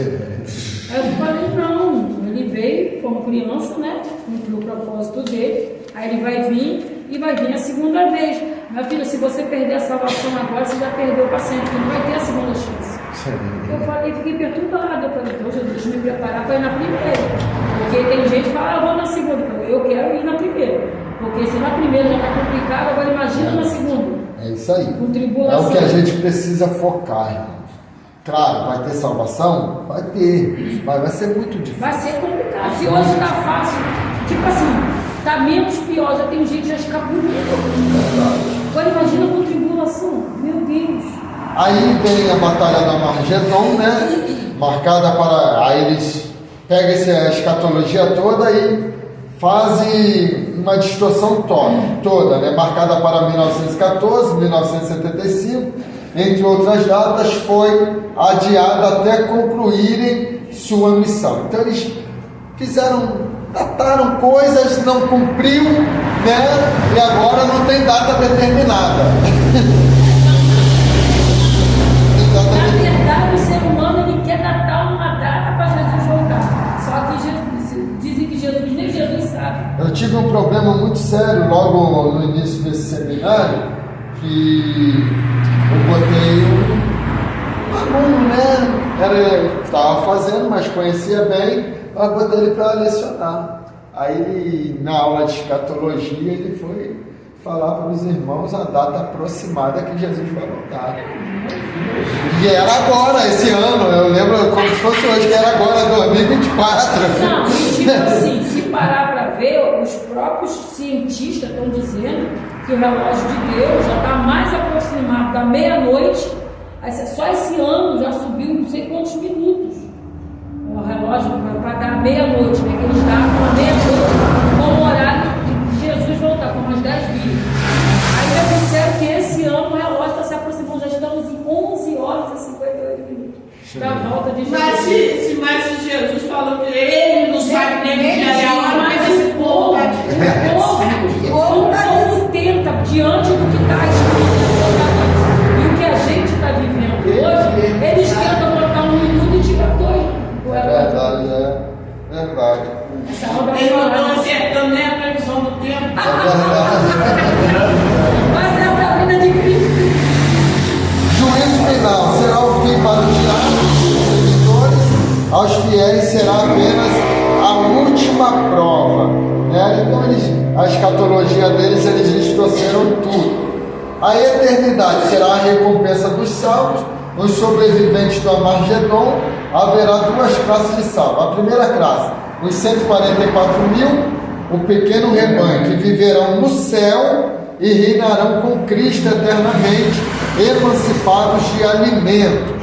Aí eu falei, não, ele veio como criança, né? Cumpriu o propósito dele, aí ele vai vir e vai vir a segunda vez. Meu filho, se você perder a salvação agora, você já perdeu para sempre, não vai ter a segunda chance. Eu falei, fiquei perturbada, eu falei, então Jesus, deixa eu me preparar para ir na primeira. Porque tem gente que fala, eu vou na segunda, eu quero ir na primeira. Porque se na primeira já está complicado, agora imagina na segunda. É isso aí. Com tribulação. É o que a gente precisa focar, irmãos. Claro, vai ter salvação? Vai ter, mas vai ser muito difícil. Vai ser complicado. Se hoje está fácil, tipo assim, está menos pior, já tem gente já escapulando. Agora imagina com tribulação, meu Deus. Aí vem a batalha da Margedon, né? Marcada para. Aí eles pegam essa escatologia toda e fazem uma distorção toda, né? Marcada para 1914, 1975, entre outras datas, foi adiada até concluírem sua missão. Então eles dataram coisas, não cumpriu, né? E agora não tem data determinada. Na verdade, o ser humano ele quer datar uma data para Jesus voltar. Só que dizem que nem Jesus sabe. Eu tive um problema muito sério logo no início desse seminário, que eu botei um aluno, né? Estava fazendo, mas conhecia bem, mas botei ele para lecionar. Aí, na aula de escatologia, ele foi falar para os irmãos a data aproximada que Jesus vai voltar. E era agora, esse ano, eu lembro como se fosse hoje, que era agora, 2024. Não, e tipo assim, se parar para ver, os próprios cientistas estão dizendo que o relógio de Deus já está mais aproximado da meia-noite. Só esse ano já subiu não sei quantos minutos. O relógio para dar meia-noite, né? Que eles davam a meia-noite como horário de Jesus voltar, como as 10 milhas. Aí já disseram que esse ano o relógio está se aproximando, já estamos em 11 horas e 58 minutos da volta de Jesus. Mas se Jesus falou que ele não sabe nem que é a hora, mas esse povo o povo tenta, diante do que está escrito e o que a gente está vivendo hoje, eles tentam botar 1 minuto e tirar 2. É verdade, é verdade. eles não estão acertando nem a previsão do tempo. É verdade. Mas é a vida de Cristo. Juízo final será o fim para os seguidores, aos fiéis será apenas a última prova, né? Então a escatologia deles, eles distorceram tudo. A eternidade será a recompensa dos salvos. Os sobreviventes do Armagedon, haverá 2 classes de salvos. A primeira classe, os 144 mil, o pequeno rebanho, que viverão no céu e reinarão com Cristo eternamente, emancipados de alimentos.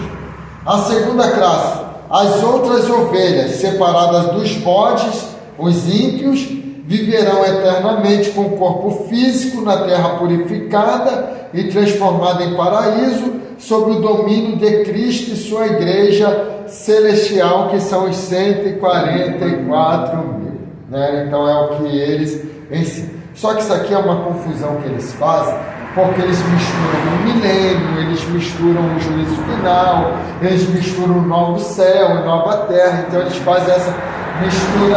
A segunda classe, as outras ovelhas, separadas dos bodes, os ímpios, viverão eternamente com o corpo físico na terra purificada e transformada em paraíso, sob o domínio de Cristo e sua igreja celestial, que são os 144 mil. Né? Então é o que eles ensinam. Só que isso aqui é uma confusão que eles fazem, porque eles misturam o milênio, eles misturam o juízo final, eles misturam o novo céu e nova terra, então eles fazem essa mistura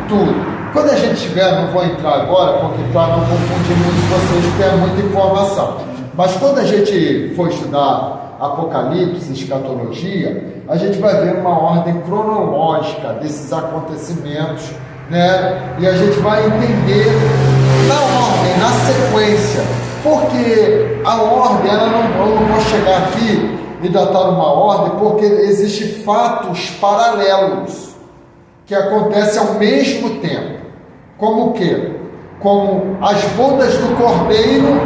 tudo. Quando a gente tiver, não vou entrar agora, porque para não confundir muito vocês, porque é muita informação. Mas quando a gente for estudar Apocalipse, escatologia, a gente vai ver uma ordem cronológica desses acontecimentos, né? E a gente vai entender na ordem, na sequência, porque a ordem, eu não vou chegar aqui e datar uma ordem, porque existem fatos paralelos que acontecem ao mesmo tempo. Como o quê? Como as bodas do Cordeiro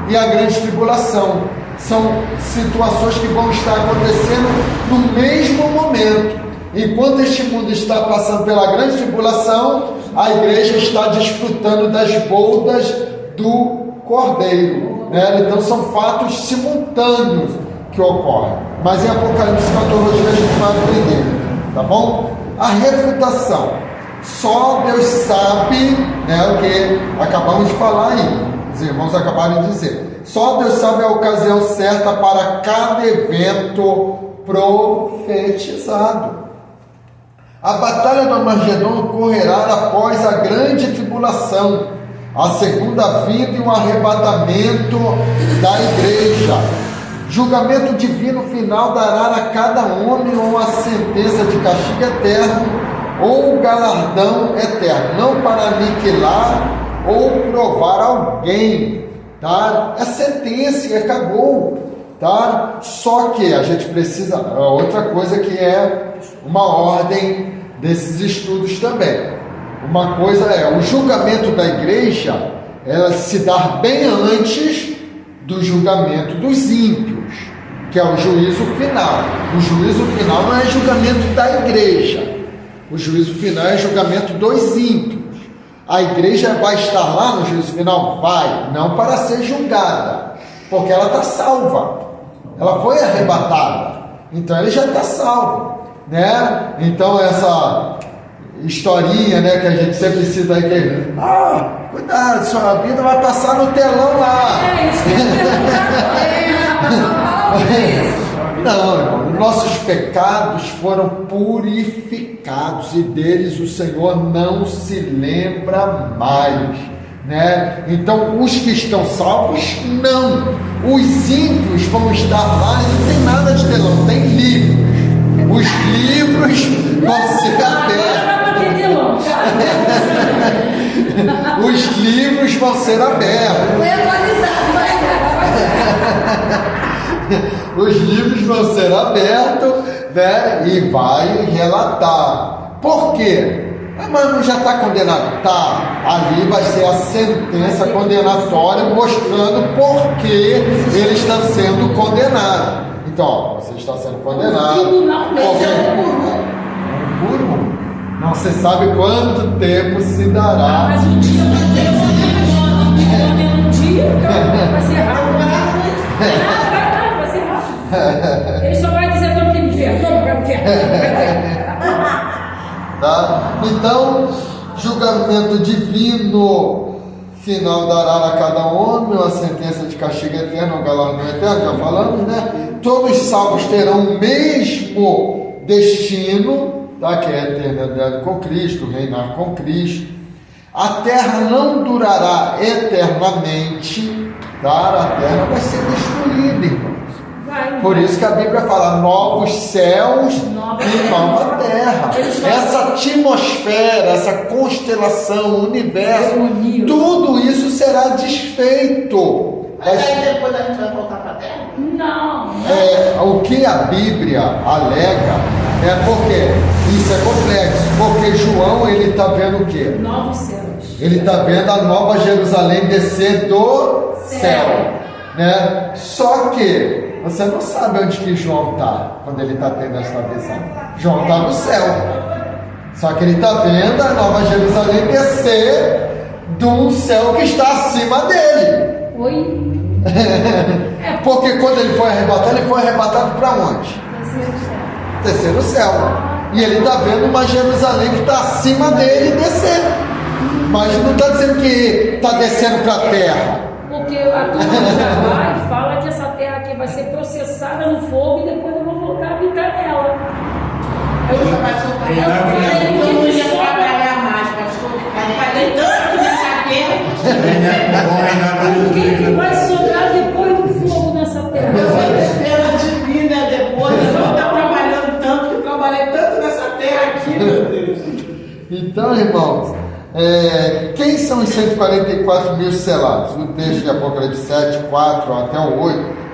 e a grande tribulação. São situações que vão estar acontecendo no mesmo momento. Enquanto este mundo está passando pela grande tribulação, a igreja está desfrutando das bodas do Cordeiro, né? Então são fatos simultâneos que ocorrem. Mas em Apocalipse escatologia a gente vai aprender, tá bom? A refutação. Só Deus sabe, né, o que acabamos de falar aí. Os irmãos acabaram de dizer. Só Deus sabe a ocasião certa para cada evento profetizado. A batalha do Armagedon ocorrerá após a grande tribulação, a segunda vinda e o arrebatamento da igreja. Julgamento divino final dará a cada homem uma sentença de castigo eterno ou galardão eterno, não para aniquilar ou provar alguém, tá? É sentença e acabou, tá? Só que a gente precisa, outra coisa que é uma ordem desses estudos também. Uma coisa é o julgamento da igreja, ela se dá bem antes do julgamento dos ímpios, que é o juízo final. O juízo final não é julgamento da igreja. O juízo final é julgamento dos ímpios. A igreja vai estar lá no juízo final? Vai, não para ser julgada, porque ela está salva. Ela foi arrebatada, então ele já está salvo, né? Então essa historinha, né, que a gente sempre cita aí, que cuidado, sua vida vai passar no telão lá. Não, irmão, nossos pecados foram purificados e deles o Senhor não se lembra mais, né? Então os que estão salvos, não. Os ímpios vão estar lá e não tem nada de telão, tem livros. Os livros vão ser abertos. Os livros vão ser abertos. Os livros vão ser abertos, né? E vai relatar. Por quê? Mas não já está condenado? Tá. Ali vai ser a sentença condenatória mostrando por que ele está sendo condenado. Então, ó, você está sendo condenado. Não se sabe quanto tempo se dará. Mas um dia vai ter um dia, vai ser rápido. Vai ser rápido. Ele só vai dizer todo que me fez, Tá? Então, julgamento divino final dará a cada homem uma sentença de castigo eterno, um galardão eterno, já falamos, né? Todos salvos terão o mesmo destino, tá? Que é a eternidade com Cristo, reinar com Cristo. A terra não durará eternamente, tá? A terra vai ser destruída, irmãos. Por isso que a Bíblia fala novos céus e nova terra. Essa atmosfera, essa constelação, o universo, tudo isso será desfeito. Mas aí depois a gente vai voltar para a terra? Não. O que a Bíblia alega é porque isso é complexo. Porque João, ele está vendo o quê? Novos céus. Ele está vendo a nova Jerusalém descer do céu, né? Só que você não sabe onde que João está quando ele está tendo essa visão. João está no céu. Só que ele está vendo a nova Jerusalém descer do céu que está acima dele. Oi? Porque quando ele foi arrebatado para onde? Descer no céu. E ele está vendo uma Jerusalém que está acima dele descer. Mas não está dizendo que está descendo para a terra. Porque a turma já vai e fala que essa terra aqui vai ser processada no fogo e depois eu vou voltar a habitar nela. Eu vai soltar. Eu não ia trabalhar mais, pastor. Eu falei tanto nessa terra. O que vai sobrar depois do fogo nessa terra? Eu espero de mim. Então, irmãos, quem são os 144 mil selados? O texto de Apocalipse 7, 4 até o 8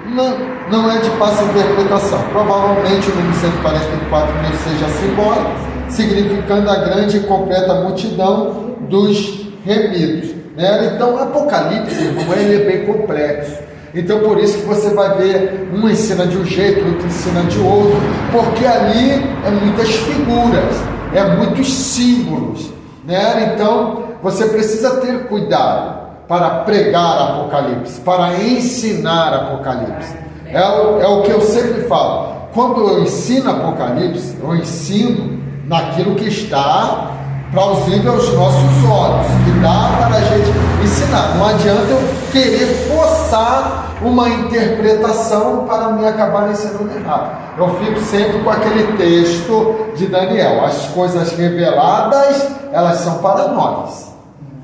não é de fácil interpretação. Provavelmente o número 144 mil seja simbólico, significando a grande e completa multidão dos remidos. Né? Então, o Apocalipse, irmão, ele é bem complexo. Então, por isso que você vai ver um ensina de um jeito, outro ensina de outro, porque ali é muitas figuras, é muitos símbolos. Né? Então, você precisa ter cuidado para pregar Apocalipse, para ensinar Apocalipse. É o que eu sempre falo. Quando eu ensino Apocalipse, eu ensino naquilo que está plausível aos nossos olhos, que dá para a gente ensinar. Não adianta eu querer forçar uma interpretação para me acabar ensinando errado. Eu fico sempre com aquele texto de Daniel: as coisas reveladas, elas são para nós.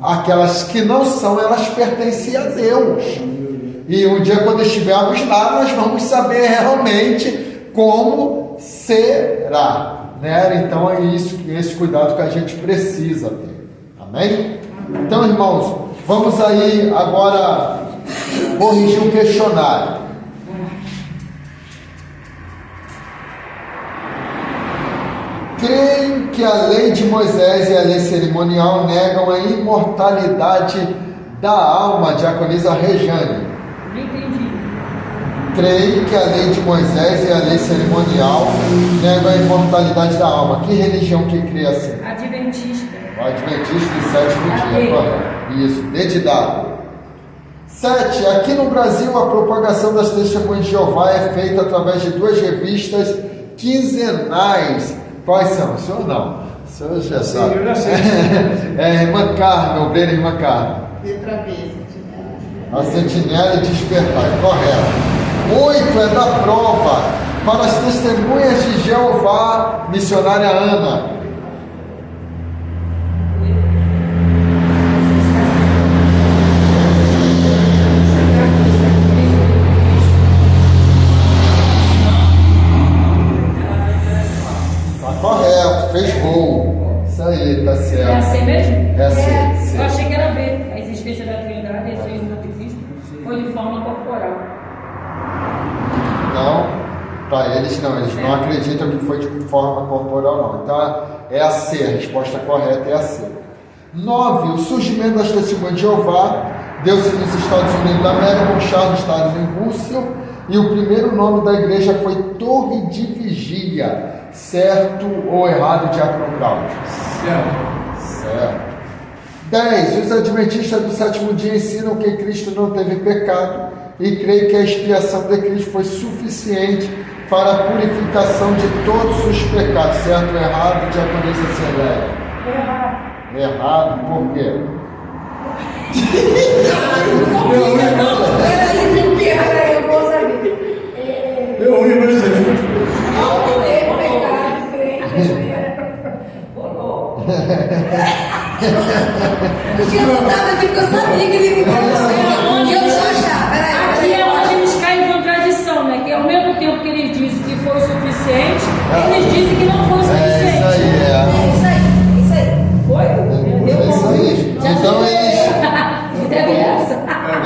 Aquelas que não são, elas pertencem a Deus. E um dia, quando estivermos lá, nós vamos saber realmente como será. Né? Então é isso, esse cuidado que a gente precisa ter. Amém? Então, irmãos, vamos aí agora corrigir um questionário. Creem que a lei de Moisés e a lei cerimonial negam a imortalidade da alma, diaconisa Rejane. Não entendi. Creio que a lei de Moisés e a lei cerimonial negam a imortalidade da alma. Que religião que crê assim? Adventista. O Adventista do sétimo dia, correto. Isso, dedidado. 7. Aqui no Brasil, a propagação das testemunhas de Jeová é feita através de 2 revistas quinzenais. Quais são? O senhor não. O senhor já sabe. Eu já sei. Irmã Carmen, obreira irmã Carmen. Letra B, A sentinela e despertar, correto. 8 é da prova para as testemunhas de Jeová, missionária Ana. Tá correto, fez gol. Isso aí, tá certo. É assim mesmo? É assim. Eu achei que era B. A existência da Trindade, a existência do Cristo, foi de forma corporal. Não, para eles não, eles não acreditam que foi de forma corporal, não. Então é a C, a resposta correta é a C. 9. O surgimento das testemunhas de Jeová deu-se nos Estados Unidos da América, com Charles Darwin Russell, e o primeiro nome da igreja foi Torre de Vigia. Certo ou errado, Diácono Cláudio? Certo. 10. Os adventistas do sétimo dia ensinam que Cristo não teve pecado e creem que a expiação de Cristo foi suficiente para a purificação de todos os pecados. Certo ou errado, Diaconisa Celéia? Errado, por quê? Peraí, eu vou saber. Eu universidade. Não ter pecado, crente. Eu tinha voltado aqui porque eu sabia que ele me falou. E eu já achava. Aqui é onde eles caem em contradição, né? Que ao mesmo tempo que eles dizem que foi o suficiente, eles dizem que não foi o suficiente. É isso aí, É isso aí. Foi? É isso aí. Então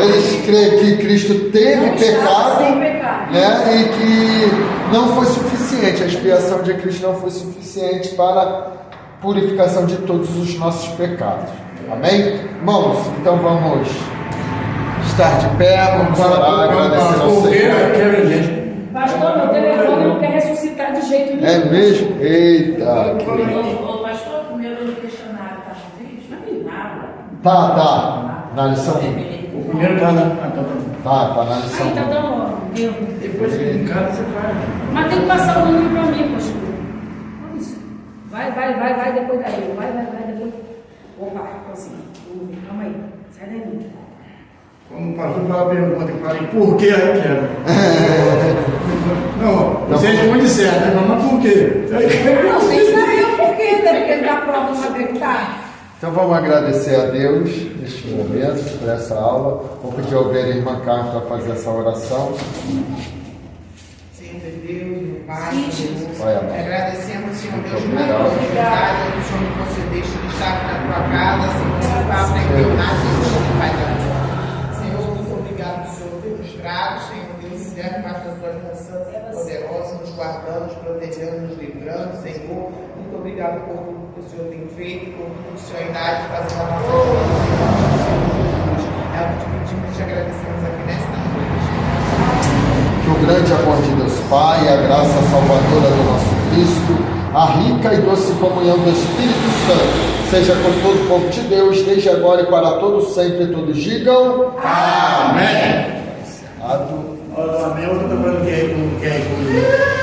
eles creem que Cristo teve pecado, né? E que não foi suficiente, a expiação de Cristo não foi suficiente para a purificação de todos os nossos pecados. Amém? Irmãos, então vamos estar de pé, vamos orar, agradecer ao Senhor. Pastor, meu telefone não quer ressuscitar de jeito nenhum. É mesmo? Eita! Ô, pastor, primeiro no questionário tá no vídeo? Não vi nada. Tá. Na lição 1. O primeiro tá na. Tá na lição Aí tá 1. dando deu. Depois em casa você faz. Mas tem que passar o número pra mim, pastor. Olha isso. Vai, depois daí. Vai, depois. Opa, assim. Calma aí. Sai daí. Quando o pastor fala a pergunta, eu falei, por que eu quero? Não, você responde certo, né? Mas por quê? Não, tem que saber o porquê, né? Porque ele dá prova uma deputada. Então vamos agradecer a Deus neste momento, por essa aula. Vou pedir ao ver a irmã Carmen para fazer essa oração. Senhor Deus, meu Pai, Vai, amor. agradecemos, Senhor Muito Deus, obrigado. pela oportunidade que o Senhor me concedeste estar aqui na tua casa, Senhor, para aprender mais sobre Pai da glória. Senhor, muito obrigado por Senhor ter nos trago, Senhor, Deus, serve mais das suas mãos santas e poderosas, nos guardando, nos protegendo, nos livrando, Senhor. Muito obrigado por tudo que o Senhor tem feito, por tudo que o Senhor ainda há de fazer na nossa vida, Senhor. É o que te pedimos e te agradecemos aqui nesta noite. Que o grande amor de Deus Pai, a graça salvadora do nosso Cristo, a rica e doce comunhão do Espírito Santo, seja com todo o povo de Deus, desde agora e para todos sempre, todos digam Amém. amém. Amém. Outra coisa que é comigo.